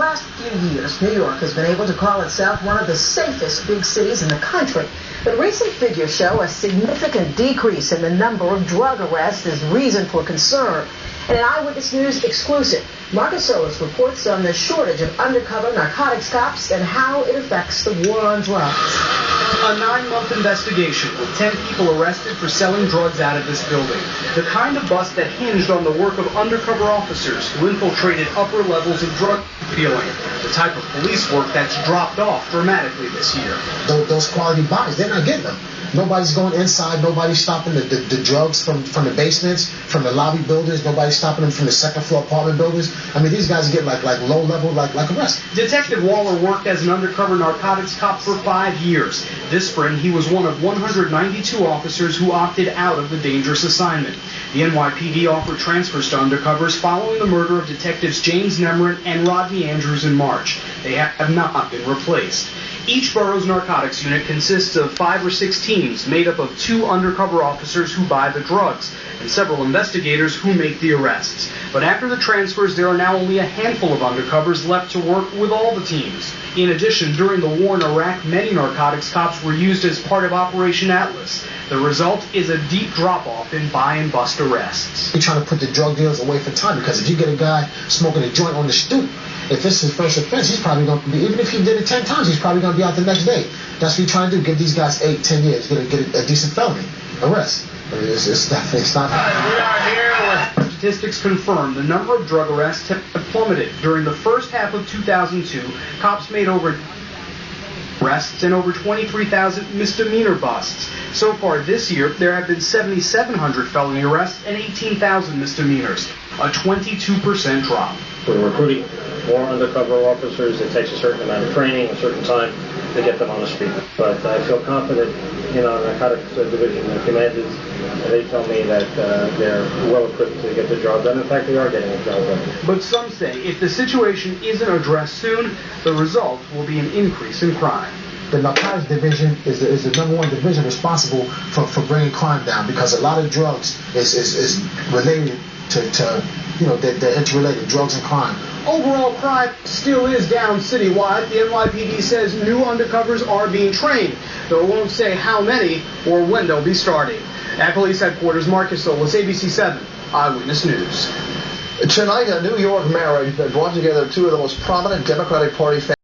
last few years, New York has been able to call itself one of the safest big cities in the country. But recent figures show a significant decrease in the number of drug arrests as reason for concern. And an Eyewitness News exclusive, Marcus Solis reports on the shortage of undercover narcotics cops and how it affects the war on drugs. A 9-month investigation with 10 people arrested for selling drugs out of this building. The kind of bust that hinged on the work of undercover officers who infiltrated upper levels of drug dealing. The type of police work that's dropped off dramatically this year. Those quality bodies, they're not getting them. Nobody's going inside. Nobody's stopping the drugs from the basements, from the lobby buildings. Nobody's stopping them from the second floor apartment buildings. I mean, these guys get like low level, like arrests. Detective Waller worked as an undercover narcotics cop for 5 years. This spring, he was one of 192 officers who opted out of the dangerous assignment. The NYPD offered transfers to undercovers following the murder of detectives James Nemrut and Rodney Andrews in March. They have not been replaced. Each borough's narcotics unit consists of 5 or 6 teams made up of 2 undercover officers who buy the drugs and several investigators who make the arrests. But after the transfers, there are now only a handful of undercovers left to work with all the teams. In addition, during the war in Iraq, many narcotics cops were used as part of Operation Atlas. The result is a deep drop-off in buy-and-bust arrests. You're trying to put the drug dealers away for time, because if you get a guy smoking a joint on the stoop, if it's his first offense, he's probably going to be, even if he did it 10 times, he's probably going to be out the next day. That's what you're trying to do, give these guys 8, 10 years, get a decent felony arrest. It's not. We are here with statistics confirm the number of drug arrests have plummeted. During the first half of 2002, cops made over arrests and over 23,000 misdemeanor busts. So far this year, there have been 7,700 felony arrests and 18,000 misdemeanors, a 22% drop. We're recruiting more undercover officers. It takes a certain amount of training, a certain time to get them on the street. But I feel confident in our narcotics division and commanders. They tell me that they're well equipped to get the job done. In fact, they are getting the job done. But some say if the situation isn't addressed soon, the result will be an increase in crime. The narcotics division is the #1 division responsible for bringing crime down, because a lot of drugs is related to they're interrelated, drugs and crime. Overall crime still is down citywide. The NYPD says new undercovers are being trained, though it won't say how many or when they'll be starting. At police headquarters, Marcus Solis, ABC 7 Eyewitness News. Tonight, a New York marriage that brought together 2 of the most prominent Democratic Party